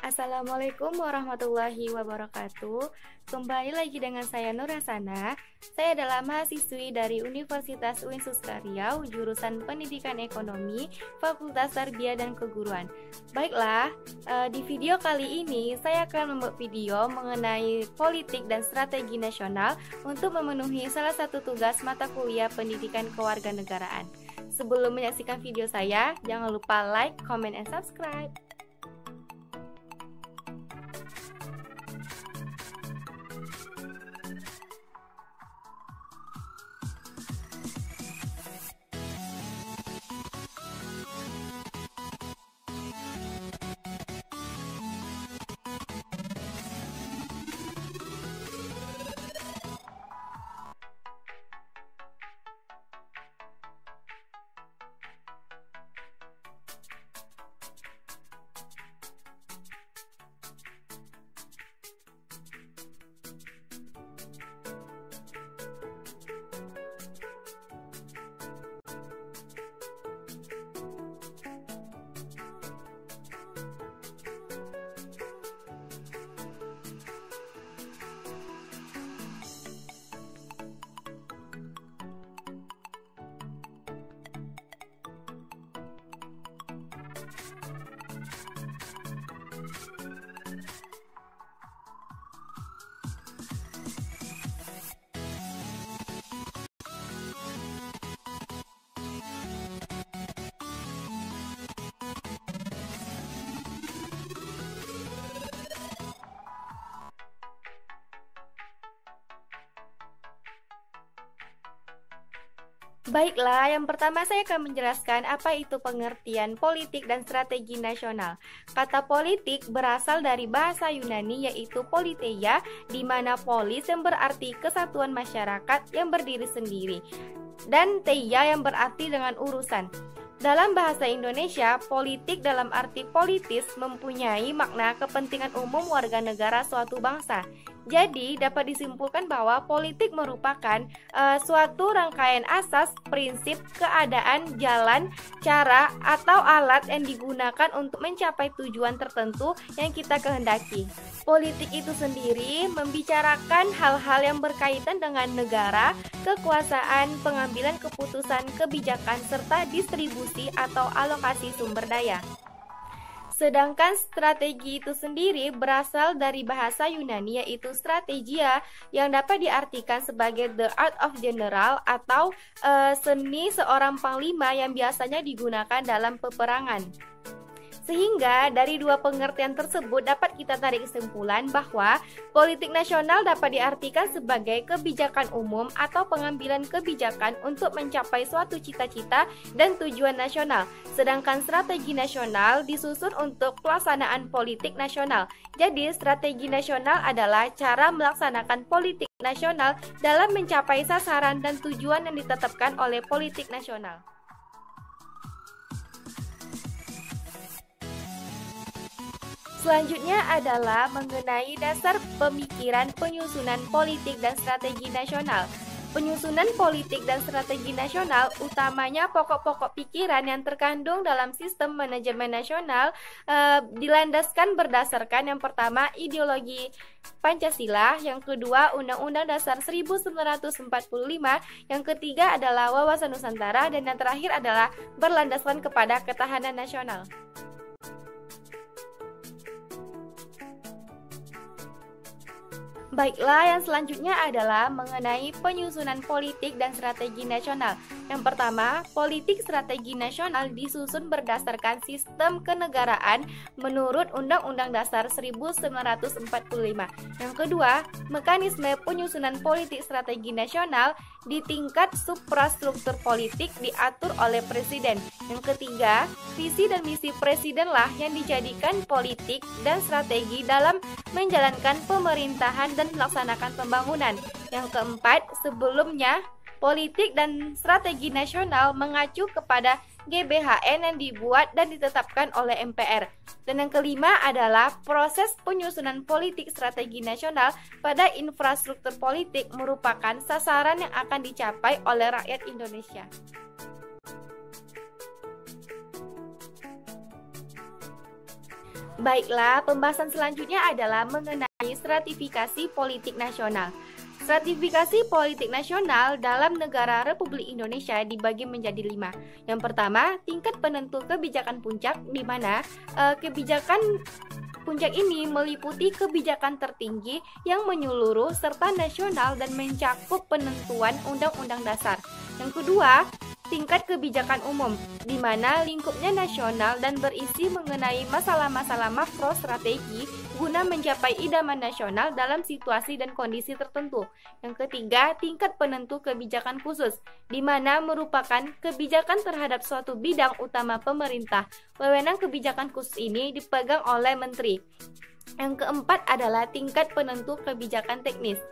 Assalamualaikum warahmatullahi wabarakatuh. Kembali lagi dengan saya Nur Hasana. Saya adalah mahasiswi dari Universitas UIN Suska Riau, jurusan Pendidikan Ekonomi, Fakultas Tarbiyah dan Keguruan. Baiklah, di video kali ini saya akan membuat video mengenai politik dan strategi nasional untuk memenuhi salah satu tugas mata kuliah Pendidikan Kewarganegaraan. Sebelum menyaksikan video saya, jangan lupa like, comment, and subscribe. Baiklah, yang pertama saya akan menjelaskan apa itu pengertian politik dan strategi nasional. Kata politik berasal dari bahasa Yunani yaitu politeia, di mana polis yang berarti kesatuan masyarakat yang berdiri sendiri, dan teia yang berarti dengan urusan. Dalam bahasa Indonesia, politik dalam arti politis mempunyai makna kepentingan umum warga negara suatu bangsa. Jadi, dapat disimpulkan bahwa politik merupakan suatu rangkaian asas, prinsip, keadaan, jalan, cara, atau alat yang digunakan untuk mencapai tujuan tertentu yang kita kehendaki. Politik itu sendiri membicarakan hal-hal yang berkaitan dengan negara, kekuasaan, pengambilan keputusan, kebijakan, serta distribusi atau alokasi sumber daya. Sedangkan strategi itu sendiri berasal dari bahasa Yunani yaitu strategia, yang dapat diartikan sebagai the art of general atau seni seorang panglima yang biasanya digunakan dalam peperangan. Sehingga dari dua pengertian tersebut dapat kita tarik kesimpulan bahwa politik nasional dapat diartikan sebagai kebijakan umum atau pengambilan kebijakan untuk mencapai suatu cita-cita dan tujuan nasional. Sedangkan strategi nasional disusun untuk pelaksanaan politik nasional. Jadi strategi nasional adalah cara melaksanakan politik nasional dalam mencapai sasaran dan tujuan yang ditetapkan oleh politik nasional. Selanjutnya adalah mengenai dasar pemikiran penyusunan politik dan strategi nasional. Penyusunan politik dan strategi nasional utamanya pokok-pokok pikiran yang terkandung dalam sistem manajemen nasional dilandaskan berdasarkan yang pertama ideologi Pancasila, yang kedua Undang-Undang Dasar 1945, yang ketiga adalah wawasan Nusantara, dan yang terakhir adalah berlandaskan kepada ketahanan nasional. Baiklah, yang selanjutnya adalah mengenai penyusunan politik dan strategi nasional. Yang pertama, politik strategi nasional disusun berdasarkan sistem kenegaraan menurut Undang-Undang Dasar 1945. Yang kedua, mekanisme penyusunan politik strategi nasional di tingkat suprastruktur politik diatur oleh Presiden. Yang ketiga, visi dan misi Presidenlah yang dijadikan politik dan strategi dalam menjalankan pemerintahan dan melaksanakan pembangunan. Yang keempat, sebelumnya politik dan strategi nasional mengacu kepada GBHN yang dibuat dan ditetapkan oleh MPR. Dan yang kelima adalah proses penyusunan politik strategi nasional pada infrastruktur politik merupakan sasaran yang akan dicapai oleh rakyat Indonesia. Baiklah, pembahasan selanjutnya adalah mengenai stratifikasi politik nasional. Stratifikasi politik nasional dalam negara Republik Indonesia dibagi menjadi 5. Yang pertama, tingkat penentu kebijakan puncak, di mana kebijakan puncak ini meliputi kebijakan tertinggi yang menyeluruh serta nasional dan mencakup penentuan undang-undang dasar. Yang kedua, tingkat kebijakan umum, di mana lingkupnya nasional dan berisi mengenai masalah-masalah makro strategi guna mencapai idaman nasional dalam situasi dan kondisi tertentu. Yang ketiga, tingkat penentu kebijakan khusus, di mana merupakan kebijakan terhadap suatu bidang utama pemerintah. Wewenang kebijakan khusus ini dipegang oleh menteri. Yang keempat adalah tingkat penentu kebijakan teknis.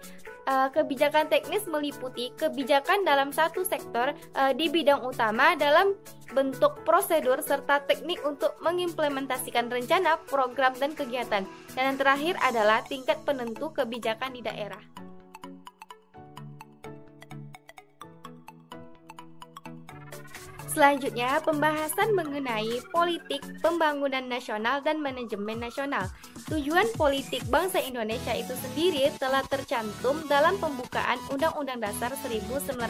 Kebijakan teknis meliputi kebijakan dalam satu sektor di bidang utama dalam bentuk prosedur serta teknik untuk mengimplementasikan rencana, program, dan kegiatan. Dan yang terakhir adalah tingkat penentu kebijakan di daerah. Selanjutnya, pembahasan mengenai politik pembangunan nasional dan manajemen nasional. Tujuan politik bangsa Indonesia itu sendiri telah tercantum dalam pembukaan Undang-Undang Dasar 1945.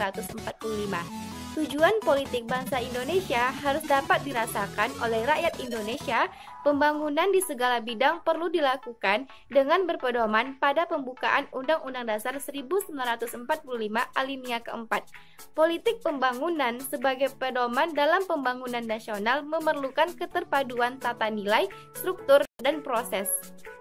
Tujuan politik bangsa Indonesia harus dapat dirasakan oleh rakyat Indonesia. Pembangunan di segala bidang perlu dilakukan dengan berpedoman pada pembukaan Undang-Undang Dasar 1945 alinea keempat. Politik pembangunan sebagai pedoman dalam pembangunan nasional memerlukan keterpaduan tata nilai, struktur, dan proses.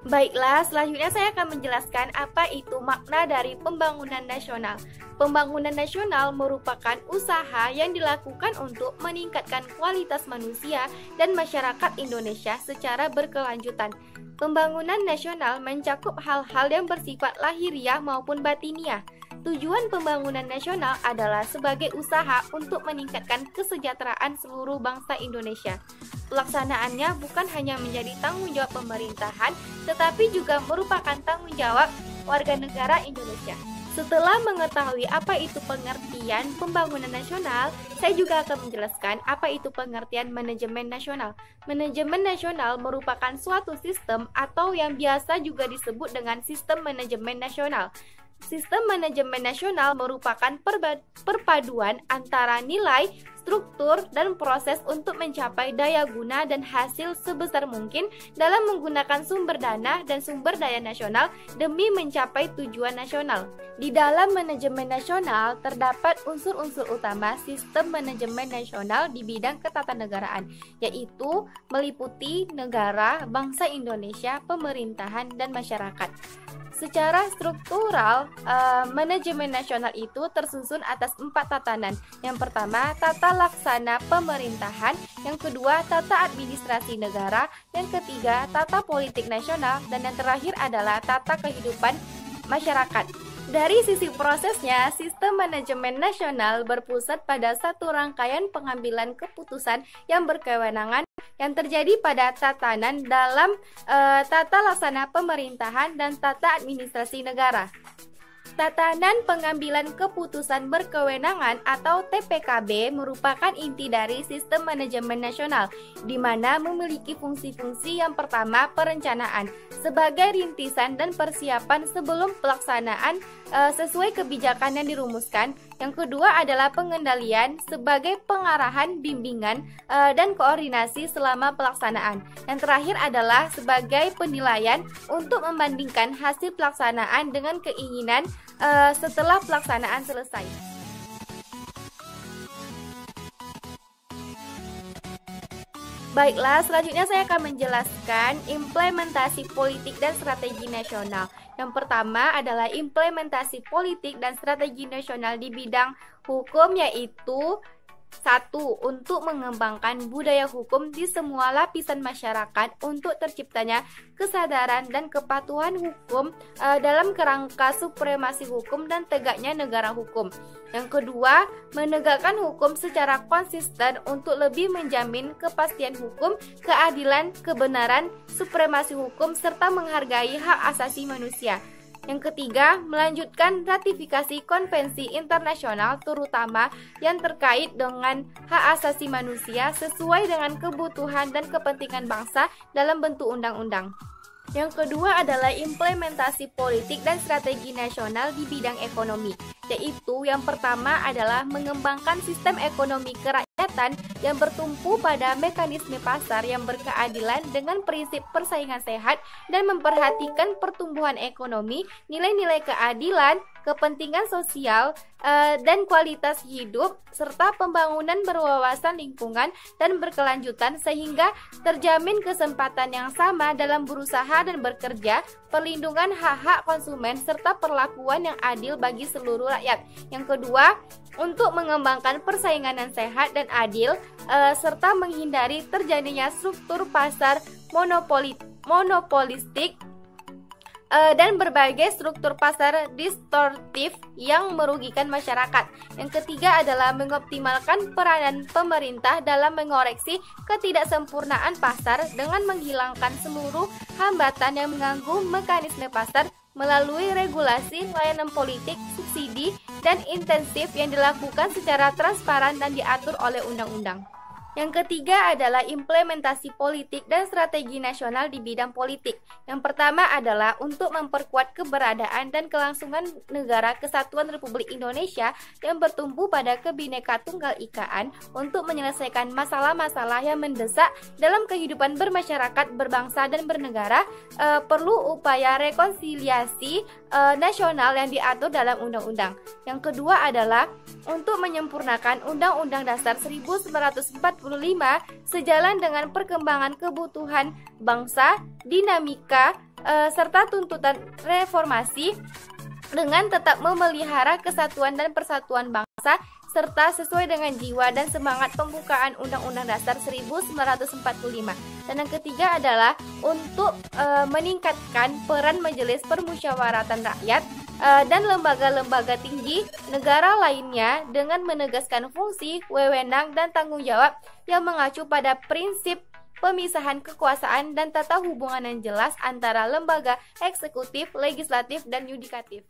Baiklah, selanjutnya saya akan menjelaskan apa itu makna dari pembangunan nasional. Pembangunan nasional merupakan usaha yang dilakukan untuk meningkatkan kualitas manusia dan masyarakat Indonesia secara berkelanjutan. Pembangunan nasional mencakup hal-hal yang bersifat lahiriah maupun batiniah. Tujuan pembangunan nasional adalah sebagai usaha untuk meningkatkan kesejahteraan seluruh bangsa Indonesia. Pelaksanaannya bukan hanya menjadi tanggung jawab pemerintahan, tetapi juga merupakan tanggung jawab warga negara Indonesia. Setelah mengetahui apa itu pengertian pembangunan nasional, saya juga akan menjelaskan apa itu pengertian manajemen nasional. Manajemen nasional merupakan suatu sistem atau yang biasa juga disebut dengan sistem manajemen nasional. Sistem manajemen nasional merupakan perpaduan antara nilai, struktur, dan proses untuk mencapai daya guna dan hasil sebesar mungkin dalam menggunakan sumber dana dan sumber daya nasional demi mencapai tujuan nasional. Di dalam manajemen nasional terdapat unsur-unsur utama sistem manajemen nasional di bidang ketatanegaraan, yaitu meliputi negara, bangsa Indonesia, pemerintahan, dan masyarakat. Secara struktural, manajemen nasional itu tersusun atas 4 tatanan. Yang pertama, tata laksana pemerintahan. Yang kedua, tata administrasi negara. Yang ketiga, tata politik nasional. Dan yang terakhir adalah tata kehidupan masyarakat. Dari sisi prosesnya, sistem manajemen nasional berpusat pada satu rangkaian pengambilan keputusan yang berkewenangan yang terjadi pada tatanan dalam tata laksana pemerintahan dan tata administrasi negara. Tatanan pengambilan keputusan berkewenangan atau TPKB merupakan inti dari sistem manajemen nasional, di mana memiliki fungsi-fungsi. Yang pertama, perencanaan sebagai rintisan dan persiapan sebelum pelaksanaan sesuai kebijakan yang dirumuskan. Yang kedua adalah pengendalian sebagai pengarahan, bimbingan, dan koordinasi selama pelaksanaan. Yang terakhir adalah sebagai penilaian untuk membandingkan hasil pelaksanaan dengan keinginan setelah pelaksanaan selesai. Baiklah, selanjutnya saya akan menjelaskan implementasi politik dan strategi nasional. Yang pertama adalah implementasi politik dan strategi nasional di bidang hukum, yaitu 1. Untuk mengembangkan budaya hukum di semua lapisan masyarakat untuk terciptanya kesadaran dan kepatuhan hukum dalam kerangka supremasi hukum dan tegaknya negara hukum. Yang kedua, menegakkan hukum secara konsisten untuk lebih menjamin kepastian hukum, keadilan, kebenaran, supremasi hukum, serta menghargai hak asasi manusia. Yang ketiga, melanjutkan ratifikasi konvensi internasional terutama yang terkait dengan hak asasi manusia sesuai dengan kebutuhan dan kepentingan bangsa dalam bentuk undang-undang. Yang kedua adalah implementasi politik dan strategi nasional di bidang ekonomi, yaitu yang pertama adalah mengembangkan sistem ekonomi kerakyatan yang bertumpu pada mekanisme pasar yang berkeadilan dengan prinsip persaingan sehat dan memperhatikan pertumbuhan ekonomi, nilai-nilai keadilan, kepentingan sosial, dan kualitas hidup, serta pembangunan berwawasan lingkungan dan berkelanjutan sehingga terjamin kesempatan yang sama dalam berusaha dan bekerja, perlindungan hak-hak konsumen, serta perlakuan yang adil bagi seluruh rakyat. Yang kedua, untuk mengembangkan persaingan yang sehat dan adil, serta menghindari terjadinya struktur pasar monopolistik dan berbagai struktur pasar distortif yang merugikan masyarakat. Yang ketiga adalah mengoptimalkan peranan pemerintah dalam mengoreksi ketidaksempurnaan pasar dengan menghilangkan seluruh hambatan yang mengganggu mekanisme pasar melalui regulasi, layanan politik, subsidi, dan intensif yang dilakukan secara transparan dan diatur oleh undang-undang. Yang ketiga adalah implementasi politik dan strategi nasional di bidang politik. Yang pertama adalah untuk memperkuat keberadaan dan kelangsungan negara kesatuan Republik Indonesia yang bertumbuh pada Kebhinneka Tunggal Ikaan untuk menyelesaikan masalah-masalah yang mendesak dalam kehidupan bermasyarakat, berbangsa, dan bernegara. Perlu upaya rekonsiliasi nasional yang diatur dalam undang-undang. Yang kedua adalah untuk menyempurnakan Undang-Undang Dasar 1945 sejalan dengan perkembangan kebutuhan bangsa, dinamika, serta tuntutan reformasi dengan tetap memelihara kesatuan dan persatuan bangsa serta sesuai dengan jiwa dan semangat pembukaan Undang-Undang Dasar 1945. Dan yang ketiga adalah untuk meningkatkan peran Majelis Permusyawaratan Rakyat dan lembaga-lembaga tinggi negara lainnya dengan menegaskan fungsi, wewenang, dan tanggung jawab yang mengacu pada prinsip pemisahan kekuasaan dan tata hubungan yang jelas antara lembaga eksekutif, legislatif, dan yudikatif.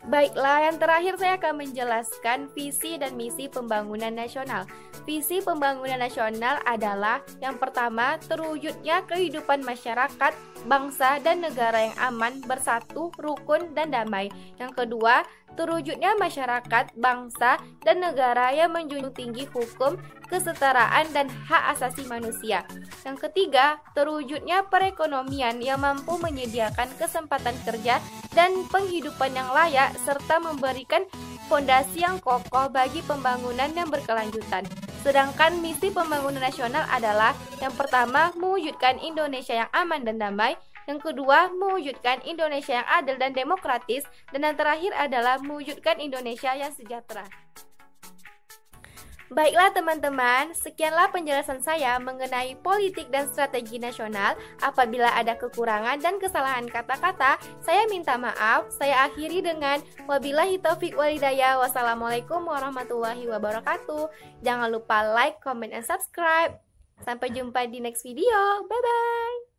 Baiklah, yang terakhir saya akan menjelaskan visi dan misi pembangunan nasional. Visi pembangunan nasional adalah yang pertama, terwujudnya kehidupan masyarakat, bangsa, dan negara yang aman, bersatu, rukun, dan damai. Yang kedua, terwujudnya masyarakat, bangsa, dan negara yang menjunjung tinggi hukum, kesetaraan, dan hak asasi manusia. Yang ketiga, terwujudnya perekonomian yang mampu menyediakan kesempatan kerja dan penghidupan yang layak, serta memberikan fondasi yang kokoh bagi pembangunan yang berkelanjutan. Sedangkan misi pembangunan nasional adalah yang pertama, mewujudkan Indonesia yang aman dan damai. Yang kedua, mewujudkan Indonesia yang adil dan demokratis. Dan yang terakhir adalah mewujudkan Indonesia yang sejahtera. Baiklah teman-teman, sekianlah penjelasan saya mengenai politik dan strategi nasional. Apabila ada kekurangan dan kesalahan kata-kata, saya minta maaf. Saya akhiri dengan wabillahi taufiq walhidayah. Wassalamualaikum warahmatullahi wabarakatuh. Jangan lupa like, comment, and subscribe. Sampai jumpa di next video. Bye-bye.